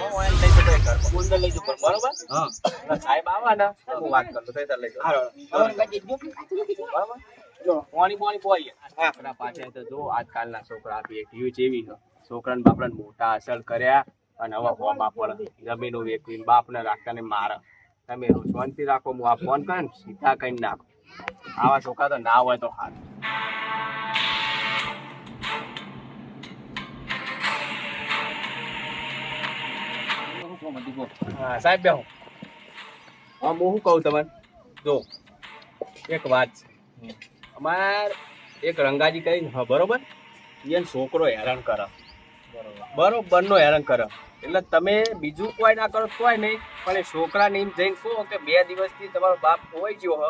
ઓય લઈ જતો ઘર બોંદર લઈ જતો બરોબર. હા સાહેબ આવા ને હું વાત કરું તો લઈ જાવ. બરોબર જો પાણી પોઈ આપણા પાસે તો જો આજકાલના છોકરા બી ટીવી જેવી છે. છોકરાને બાપરાને મોટા અસર કર્યા અને હવે હોમાં પડે જમીનો વેચવીને બાપને રાખતાને મારે. તમે શાંતિ રાખો હું આ ફોન કરે ને સીધા કઈ નાખો. આવા છોકરા તો ના હોય તો હાલ. હા સાહેબ બેહો. હા હું શું કહું તમને જો એક વાત છે. અમાર એક રંગાજી કરીને હા બરોબર એને છોકરો હેરાન કરે બરોબર નો હેરાન કરે એટલે તમે બીજું કોઈ ના કરો તોય નહીં પણ એ છોકરાને એમ જઈને કહો કે 2 દિવસથી તમારો બાપ ખોવાઈ ગયો હ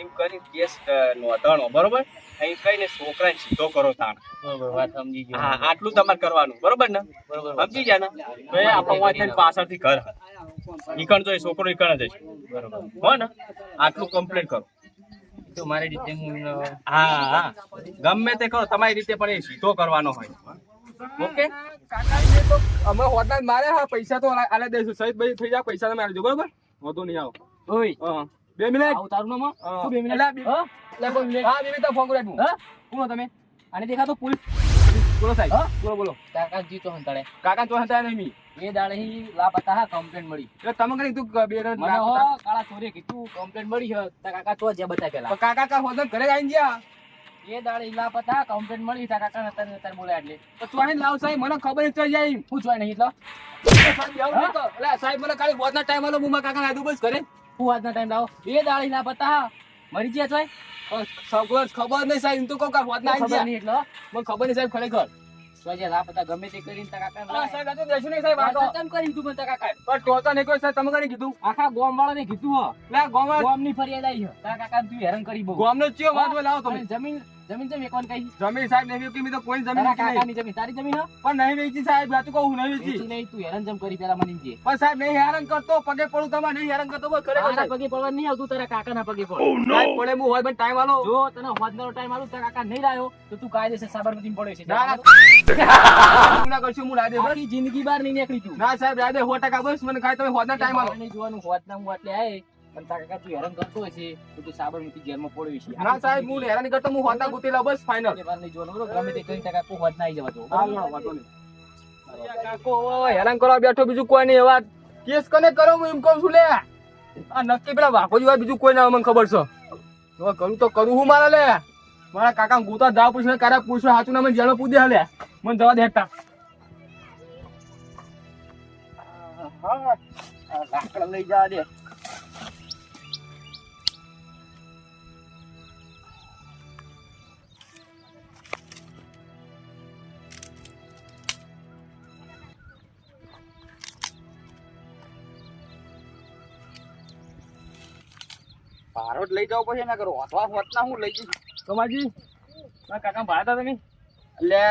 એમ કરીને કેસ નોંધાણો બરોબર અહીં કહીને છોકરાને સીધો કરો તાણ. બરોબર વાત સમજી ગયો. હા આટલું તમારે કરવાનું બરોબર ને બરોબર સમજી ગયા ને તો એ આપણે વાંચીને પાછળથી ઘર ઈકણ તો એ છોકરો ઈકણ જશે બરોબર હો ને આટલું કમ્પ્લીટ કરો. તો મારી રીતે હું હા ગમે તે કરો તમારી રીતે પણ એ સીધો કરવાનો હોય. ઓકે કાકા તો અમે હોટલ મારે હા પૈસા તો આલે દઈશું સહિત ભાઈ થઈ જાય પૈસા તમે આલજો બરોબર વધુ નહીં આવો. ઓય હા 2 મિનિટ આવું તારું નામ શું 2 મિનિટ લે કોઈ મિનિટ હા બેબી તો ફોન કરી દઉં. કોણ તમે આને દેખાતો પોલીસ બોલો સાહેબ બોલો કાકાજી તો હંતાડે કાકા તો હતા નહીં મી એ દાડે હી લાપતા હા કમ્પ્લેન મળી એટલે તમે કરી તું બે મને હો કાળા ચોરે કીધું કમ્પ્લેન મળી છે તા કાકા તો જે બતા પેલા કાકા કા હોટલ ઘરે આવીને ગયા એ દાડે લાપતા કમ્પ્લેન મળી તા કાકા નતર બોલ્યા એટલે તો ચોઈને લાવ સાહેબ મને ખબર જ ચડી જાય હું જોઈ નહીં એટલે એટલે સાહેબ મને ખાલી હોટના ટાઈમ આલો હું મારા કાકા આદુ બસ કરે હું આજના ટાઈમ લાવો એ દાડે લાપતા મરી ગયા ચોય ખબર નહીં સાહેબ એમ તો કહું હોટના આવી ખબર ગયા નહીં એટલે મને ખબર નહીં સાહેબ ખરેખર ચોય લાપતા ગમે તે કરીને તા કાકા સાહેબ આ તો દેશું નહીં સાહેબ આ તો કેમ કરી તું તા કાકા પણ ટોતા નહીં કોઈ સાહેબ તમે કરી કીધું આખા ગોમ વાળાને કીધું હો લે ગોમાં ગોમ ની ફરિયાદ આવી છે તા કાકા તું હેરાન કરી બહુ ગોમનો ચિયો વાત લાવો તમે જમીન જમીન એકવાન કઈ જમીન સાહેબ નહીં વેચી તો કોઈ જમીન તારા વેચી નહીં. કાકાની જમીન તારી જમીન હો પણ નહીં વેચી સાહેબ સાચું કહું નહીં વેચી વેચી નહીં તું હેરાન જમ કરી પેલા મને જે પણ સાહેબ નહીં હેરાન કરતો પગે પડું તમારે નહીં હેરાન કરતો બસ ખરેખર તારા સાહેબ. પગે પડવા નહીં આવતું તારા કાકાના પગે પડ સાહેબ પડે હું હોય પણ ટાઈમ આલો જો તને હોદનો ટાઈમ આલું તારા કાકા નહીં લાયો તો તું કાયદેસર સાબરમતી પડે છે ના ના ના કરશું હું રાધે બસ આખી જિંદગી બહાર નહીં નીકળી તું ના સાહેબ રાધે 100% બસ મને ખાય તમે હોદના ટાઈમ આલો નહીં જોવાનું હોદના હું એટલે આય પણ તારા કાકા તું હેરાન કરતો હશે તો તું સાબરમતી જેલમાં પડ્યો છે ના સાહેબ હું હેરાન નહીં કરતો હું હોદના ગુતી લાવ બસ ફાઇનલ નહીં જોવાનું બરોબર? ગમે તે કરીને તારા કાકો હોદ ના આવી જવા દો હા વાંધો નહીં કાકો હેરાન કરવા બેઠો બીજું કોઈ નહીં એવા કેસ કને કરો હું એમ કહું છું લે આ નક્કી પેલા વાકો જેવા બીજું કોઈ ના મને ખબર છે હવે કરું તો કરું હું મારા લે મારા કાકા ગોતા જાવ પૂછે કારા પૂછો સાચું ના મને જેલમાં પૂછે હાલે મને જવા દેતા હા લાકડા લઈ જવા દે ભારત લઈ જાવ પછી ના કરો અથવા હોતના હું લઈ જઈશ કમાજી મારા કાકા ભાડા હતા તમે એટલે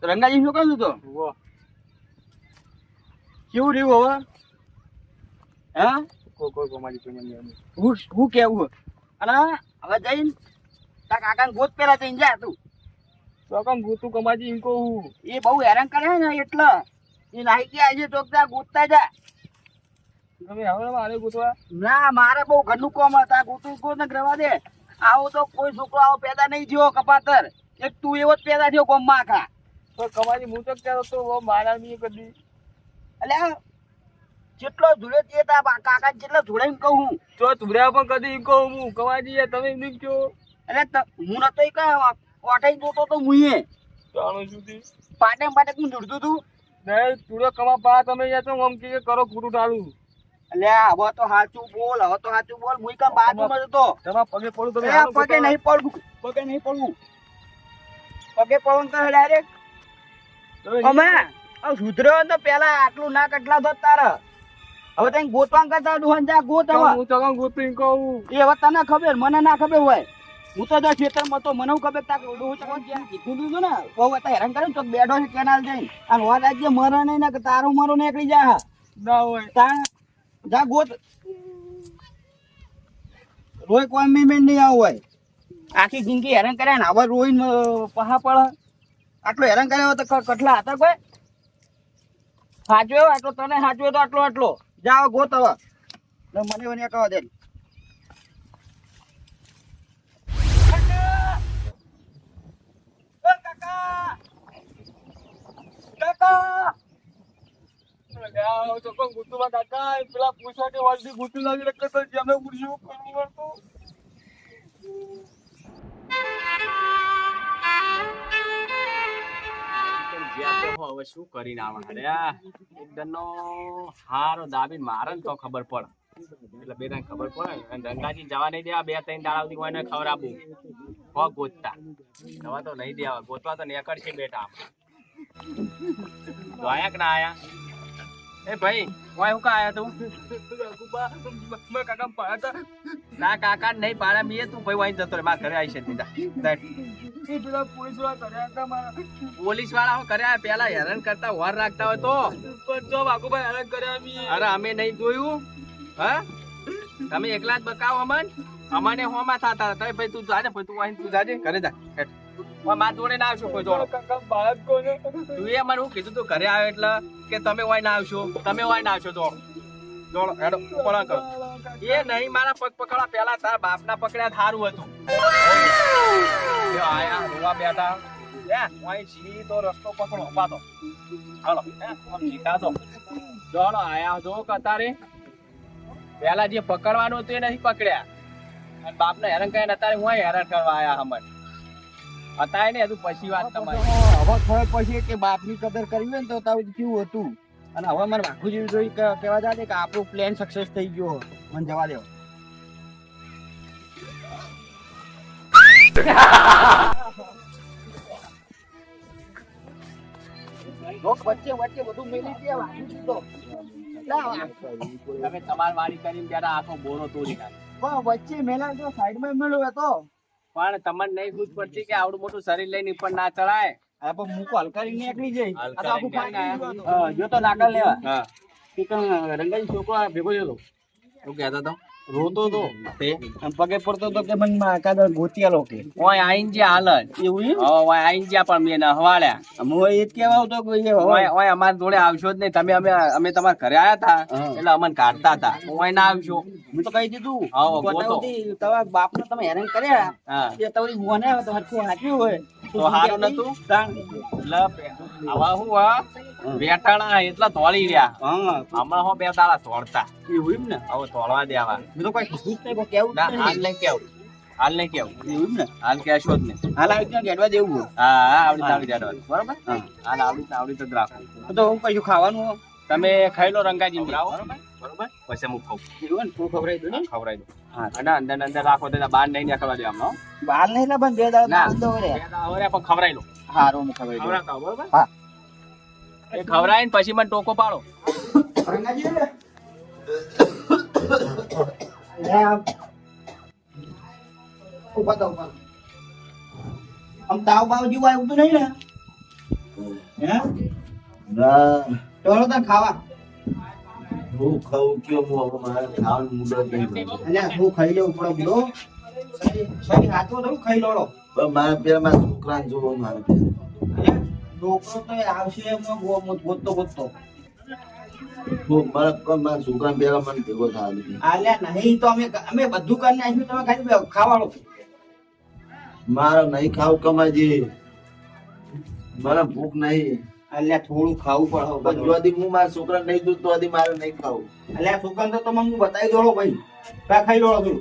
રંગાજી શું કહું તો કેવું રહ્યું હવે હા કોઈ કમાજી હું કેવું અને હવે જઈને તારા કાકા ગોત પેલા જઈને જા તું કાકા ગોતું કમાજી એમ કહું એ બહુ હેરાન કરે ને એટલે એ નાહી કે આજે ચોક જા ગોતતા જા તમે હવે મારે ગોતવા ના મારે બહુ ઘરનું કામ હતા ગોતું ગોત ને રવા દે આવો તો કોઈ છોકરો આવો પેદા નહીં થયો કપાતર એક તું એવો જ પેદા થયો ગામમાં આખા તો કમાજી હું તો ક્યારે તો મારા નહીં કદી એટલે જેટલો જોડે તે તા કાકા જેટલો જોડે એમ કહું જો તુર્યા પણ કદી એમ કહું હું કમાજી તમે એમ નહીં કહો એટલે હું નતો એ કઈ ઓઠાઈ જોતો તો મુએ જાણું છું પાટે પાટે તું જોડતું તું નહીં તુડો કમા પા તમે યાર તો આમ કે કરો ખોટું ટાળું એટલે હવે તો સાચું બોલ હવે તો સાચું બોલ મુઈ કામ બાજુમાં જતો તમારા પગે પડું તમે પગે નહીં પડવું પગે નહીં પડવું પગે પડવું તો ડાયરેક્ટ અમે સુધર્યો તો પેલા આટલું ના કેટલા થત તારે હવે તને ગોતવાન કરતા ડુહન જા ગોત હવે હું તો ગોતું કહું એ હવે તને ખબર મને ના ખબર હોય હું તો જો ખેતરમાં તો મને ખબર તા ડુહન ચકન ક્યાં કીધું દીધું ને બહુ હતા હેરાન કરે તો બેઠો છે કેનાલ જઈને અને વાત આજે મરે નહીં ને કે તારું મારું નીકળી જા ના હોય તા જા ગોત રોય કોઈ મેમેન્ટ નહીં આવું હોય આખી જિંદગી હેરાન કર્યા ને હવે રોઈને પહા પડે આટલો હેરાન કર્યો તો કટલા હતા કોઈ સાચવ્યો આટલો તને સાચવ્યો તો આટલો જાઓ ગોત હવે મને કહો દે પેલા પૂછવા કે વાલથી ગુતું લાગી રખે તો જેમને પૂછ્યું કરવું પડતું હવે શું કરીને આવવાના એકદમનો હારો દાબી મારે ને તો ખબર પડે એટલે બે ખબર પડે અને ગંગાજી જવા નહીં દેવા 2-3 દાડા સુધી કોઈને ખબર આપું પગ ગોતતા જવા તો નહીં દેવા ગોતવા તો નીકળશે બેટા જોયા કે ના આયા એ ભાઈ ઓય હું કા આયા તું કાકા પાડતા ના કાકા નહીં પાડ્યા મીએ તું ભાઈ વાઈ જતો રે મારા ઘરે આવી છે દીધા પોલીસ વાળા કર્યા પેલા હેરાન કરતા વાર રાખતા હોય તો જો વાઘુભાઈ હેરાન કર્યા અરે અમે નહીં જોયું હા તમે એકલા જ બકાવો અમને હોમાં થતા હતા ભાઈ તું જાજે ભાઈ તું તું જાજે ઘરે જા માર જોડે ના આવશો કોઈ જોડો તું એ મને હું કીધું તું ઘરે આવ્યો એટલે કે તમે વાય ના આવશો જોડો જોડો હેડો પકડા કરો એ નહીં મારા પગ પકડા પેલા તારા બાપના પકડ્યા સારું હતું આયા રોવા બેઠા સીધો રસ્તો પકડો પાતો હાલો સીધા તો જોડો આયા જો કતારે પેલા જે પકડવાનું હતું એ નથી પકડ્યા અને બાપને હેરાન કરીને અત્યારે હું હેરાન કરવા આયા હમણાં અત્યારે ને હજુ પછી વાત તમારી હવે ખબર પછી કે બાપની કદર કરવી હોય ને તો તારું કેવું હતું અને હવે મને વાઘુ જેવું જોઈ કહેવા જાય કે આપણો પ્લાન સક્સેસ થઈ ગયો મને જવા દેવો વચ્ચે બધું મેલી દે તમે તમારી વાળી કરીને ત્યારે આખો બોરો તોડી નાખો વચ્ચે મેલા તો સાઈડમાં મેળ્યો હતો પણ તમને નહીં ખુશ પડતી કે આવડું મોટું શરીર લઈને પણ ના ચડાય મૂકો હલકારી નીકળી જાય જો તો નાકલ લેવા રંગાજી છોકરો ભેગો જતો શું કહેતો હતો રોતો તો પગે પડતો તો કે મને કાદર ગોતિયાલો કે ઓય આઈન જે હાલત એવું ઓય આઈન જ્યા પણ મેં નહવાડ્યા હું એ જ કેવા આવતો કે ઓય અમારા જોડે આવશો જ નહીં તમે અમે તમારા ઘરે આયા હતા એટલે અમને કાઢતા હતા ઓય ના આવશો મેં તો કહી દીધું તમારા બાપ ને તમે હેરાન કર્યા એ તમારી મોને તો હરખું હાચ્યું હોય તો હારું નતું આવા હું બેટાણા એટલા તોડી રહ્યા હમણાં હો 2 દાડા તોડતા એવું એમ ને હવે તોડવા દેવા મેં તો કોઈ કીધું જ નહીં કેવું હાલ નહીં કેવું એવું ને હાલ કહેશો જ નહીં હાલ આવી ત્યાં ગેડવા દેવું હા આવડી જાડવા બરોબર હાલ આવડી તો જ રાખો તો હું કશું ખાવાનું તમે ખાઈ લો રંગાજી બરોબર પછી હું ખાઉં એવું ને તું ખવડાવી દો ને ખવડાવી દો અને અંદર રાખો તો બહાર નહીં નીકળવા દે આમનો બહાર નહીં ને પણ 2 દાડા અંદર હવે પણ ખવડાવી લો હારું હું ખવડાવી દો બરોબર હા એ ખવડાવીને પછી મને ટોકો પાડો રંગાજી ઉભા આમ તાવ બાવ જેવું આવ્યું તો નહીં ને હે ના ચલો તને ખાવા હું ખાઉં કયો હું હવે મારે ખાવાનું મૂડ જ નહીં અલ્યા હું ખાઈ લેવું પડે બોલો સહી હાથો તો ખાઈ લોડો પણ મારા પેલા મારા છોકરાને જોવાનું મારે છોકરો તો આવશે એમાં ગોતતો મારા છોકરાને પેલા મને ભેગો થવા અલ્યા નહીં તો અમે બધું કરી નાખ્યું તમે ખાલી ખાવાડો મારે નહીં ખાવું કમાજી મને ભૂખ નહીં અલ્યા થોડું ખાવું પડે જો દી હું મારા છોકરા નહીં દઉં તો દી મારે નહીં ખાવું અલ્યા છોકરા તો તમને હું બતાવી દોડો ભાઈ કા ખાઈ લોડો થોડું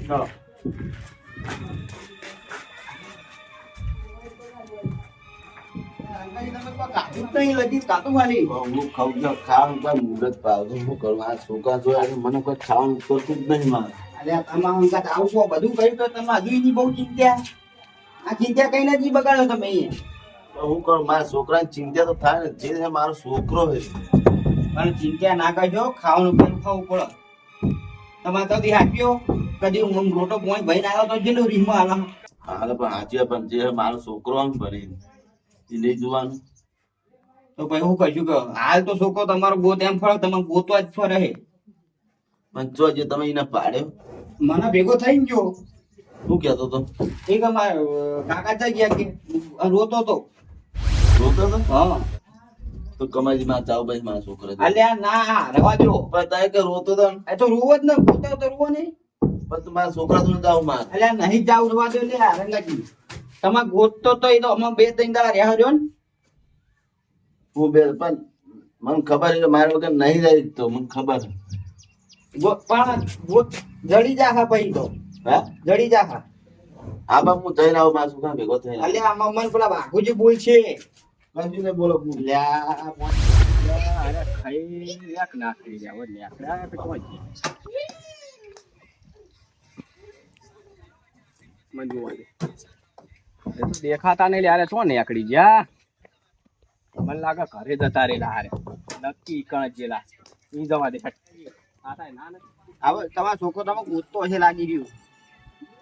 ચલો હું ખાઉં છું ખાવાનું કઈ મૂડ જ પાવતું શું કરું આ છોકરા જોયા મને કોઈ ખાવાનું કરતું જ નહીં મારે અલ્યા તમારા અંગાત આવશો બધું કર્યું તો તમે હજુ ની બહુ ચિંતા આ ચિંતા કઈ નથી બગાડો તમે અહીંયા હું કરું મારા છોકરાની ચિંતા તો થાય ને જે છે મારો છોકરો છે પણ ચિંતા ના કરજો ખાવાનું પેલું ખાવું પડે તમારે કદી આપ્યો કદી હું રોટો પોઈન્ટ ભાઈ આવ્યો તો જેટલું રીમાં હાલ હાલ પણ સાચી પણ જે મારો છોકરો આમ ભરી એ નહીં જોવાનું તો ભાઈ હું કહીશું કે હાલ તો છોકરો તમારો ગોત એમ ફળો તમે ગોતવા જ ફરે પણ જો જે તમે એને પાડ્યો મને ભેગો થઈ ગયો શું કહેતો તો? એક અમારે કાકા થઈ ગયા કે રોતો તો. રોતો તો? હા તો કમાજી માં જાવ ભાઈ મારા છોકરા જોડે. અલ્યા ના રવા દો. પણ તારે કે રોતો તો ને? એ તો રૂવો જ ને પોતો તો રૂવો નહીં. પણ તું મારા છોકરા જોડે જાવ માર. અલ્યા નહીં જાવ રવા દો લે રંગાજી. તમે ગોતતો તો એ તો અમે 2-3 દાડા રહ્યા રહ્યો ને. હું બે પણ મને ખબર છે મારા વગર નહીં રહી તો મને ખબર. પણ ગોત જડી જા હા પછી તો. હા જડી જા હા. હા બા હું જઈને આવું મારા છોકરા ભેગો થઈને. અલ્યા આમાં મને પેલા બાપુજી બોલ છે. કશું ને બોલો હું. અલ્યા અરે ખાઈ એક નાખી જાવ ને આપણે તો કોઈ મને જોવા દે. એ તો દેખાતા નહીં લે છો ને આકડી ગયા. મને લાગે ઘરે જતા રહેલા હારે નક્કી કણ જેલા ઈ જવા દે. આ થાય ના નથી. હવે તમારો છોકરો તમે ગોતતો હશે લાગી રહ્યું.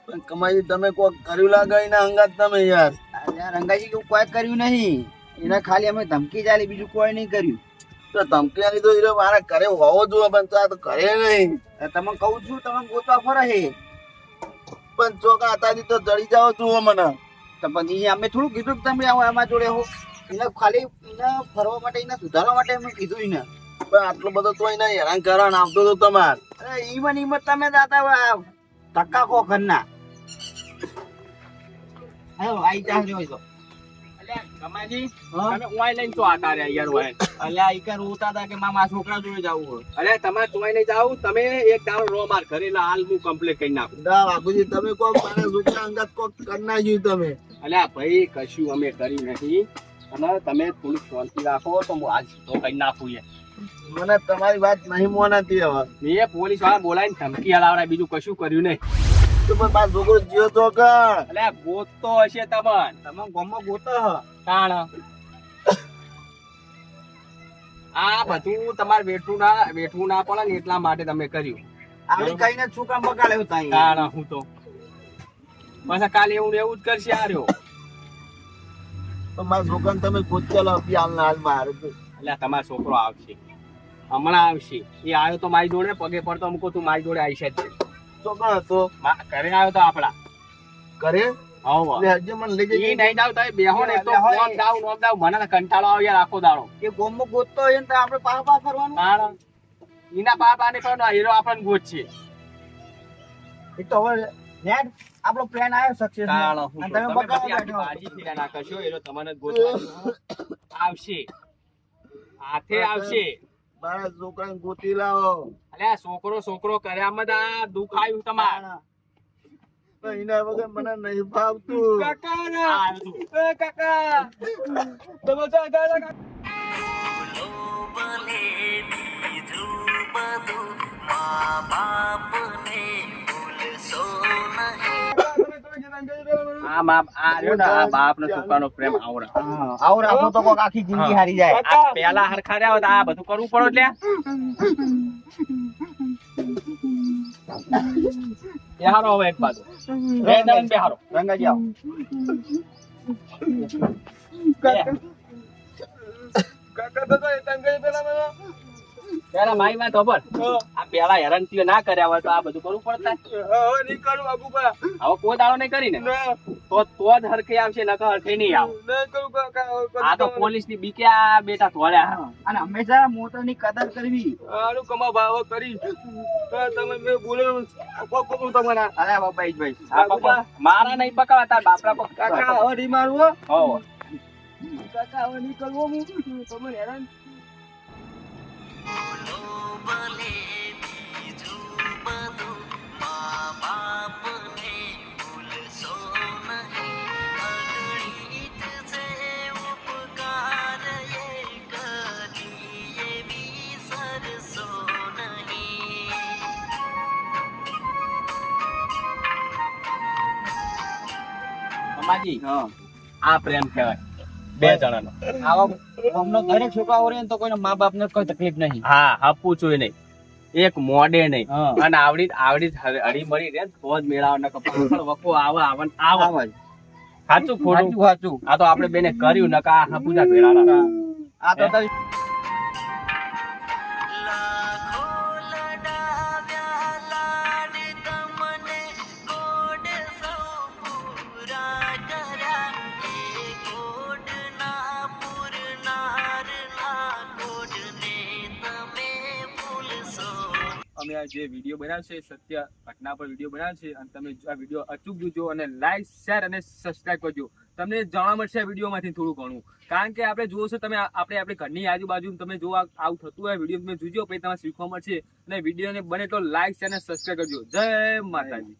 પણ કમાઈ તમે કોક કર્યું લાગે એના અંગાત તમે યાર. અલ્યા રંગાજી કેવું કોઈ કર્યું નહીં. એને ખાલી અમે ધમકી ચાલી બીજું કોઈ નહીં કર્યું. તો ધમકી આલી તો હીરો મારા ઘરે હોવો જોઈએ પણ તો આ તો ઘરે નહીં. તમે કહું છું તમે ગોતવા ફરે છે. પણ ચોકા હતા તો જડી જાવ છું મને. તો પછી અમે થોડું કીધું કે તમે આવો અમારા જોડે હો. એને ખાલી એને ફરવા માટે એને સુધારવા માટે અમે કીધું એને. પણ આટલો બધો તો એને હેરાન કરવા આવતો તો તમાર. અરે ઈમત તમે દાતા ધક્કા ખો ઘરના. આયો આઈ જા રહ્યો તો. અલ્યા કમાજી હા? તમે ઓય લઈને તો આતા રહ્યા યાર ઓય. અલ્યા ઈ કે રોતા હતા કે મારા છોકરા જોડે જવું હોય. અરે તમારે ચોય નહીં જાવ તમે એક દાડો રો માર ઘરે લા હાલ હું કમ્પ્લીટ કરી નાખું. ના બાપુજી તમે કોક મારા છોકરા અંગાત કોક કરી નાખ્યું તમે. અલ્યા ભાઈ કશું અમે કર્યું નહીં અને તમે થોડું શાંતિ રાખો તો હું આજ તો કરી નાખું યાર. મને તમારી વાત નહીં મોનાતી હવે. મેં પોલીસ વાળા બોલાવીને ધમકી હલાવડાય બીજું કશું કર્યું નહીં. તો પણ મારો છોકરો જીવ તો કર. અલ્યા ગોતતો હશે તમન તમે ગામમાં ગોતો હ. તાણ આ બધું તમારે વેઠવું ના પડે ને એટલા માટે તમે કર્યું. આવી કઈને છોકરા બગાડ્યો તાઈ. તાણ હું તો પાછા કાલે એવું ને એવું જ કરશે આર્યો. તો મારા છોકરાને તમે ગોતેલો આપી હાલના હાલમાં હારે તો. એટલે તમારો છોકરો આવશે હમણાં આવશે. એ આવ્યો તો મારી જોડે પગે પડતો મૂકો તું મારી જોડે આવી છે. છોકરો હતો ઘરે આવ્યો તો આપડા કરે હવ એટલે હજી મને લઈ ઈ જઈ. નહીં દાવ તમે બેહો ને તો બેહો નોમ દાવ મને તો કંટાળો આવે યાર આખો દાડો. એ ગામમાં ગોતતો હોય ને તો આપણે પાપા ફરવાનું. તાણ ઈના બાપા ને પણ હીરો આપણને ગોત છે. એ તો હવે નેટ આપણો પ્લાન આવ્યો સક્સેસ. તાણ હું અને તો તમે તમે બગાડવા બધી આખી બેઠો. બાજી ફીરા ના કરશો હીરો તમને જ ગોતવા આવશે. હાથે આવશે. મારા છોકરાને ગોતી લાવો. અલ્યા છોકરો કર્યામાં જ આ દુઃખ આવ્યું તમારે. તો એના વગર મને નહીં ફાવતું. કાકા તમે બાપ ને છોકરાનો પ્રેમ આવડે. આવો રાખો તો કોક આખી જિંદગી હારી જાય. આ પેલા હરખા રહ્યા હોત આ બધું કરવું પડે એટલે બેહારો હવે એક બાજુ બેહારો રંગાજી આવો. પેલા મારી વાત ખબર આ પેલા હેરાન ના કર્યા હોય તો આ બધું કરવું પડતા. હવે કોઈ દાડો નહીં કરીને તો જ હરખે આવશે નકર હરખે નહીં આવે. આ તો પોલીસ ની બીકે આ બેટા ધોળ્યા. અને હંમેશા મોટર ની કદર કરવી. અરે બાપા ભાઈ આ પપ્પા મારા નહીં પકડવા તાર બાપરા પકડ. હોવ. માજી આ પ્રેમ કહેવાય બે જણાનો. આવા ગામનો દરેક છોકરાઓ રહે ને તો કોઈને મા બાપ ને કોઈ તકલીફ નહીં. હા આપવું જોઈએ નહીં એક મોડે નહીં. હા. અને આવડી હળી મળી રે તો જ મેળાવ ન કપાળ વકો આવે આવન આવે. સાચું ખોટું સાચું. આ તો આપણે બેને કર્યું નકા આ પૂજા ભેળાના. આ તો તારી અમે આ જે વિડીયો બનાવ્યો છે સત્ય ઘટના પર વિડીયો બનાવ્યો છે અને તમે આ વિડીયો અચૂક જોજો અને લાઈક શેર અને સબસ્ક્રાઇબ કરજો. તમને જાણવા મળશે આ વિડીયોમાંથી થોડું ઘણું, કારણ કે આપણે જોવો છો તમે આપણે ઘરની આજુબાજુ તમે જો આવું થતું હોય વિડીયો તમે જોજો, પછી તમને શીખવા મળશે. અને વિડીયોને બને તો લાઈક શેર અને સબસ્ક્રાઇબ કરજો. જય માતાજી.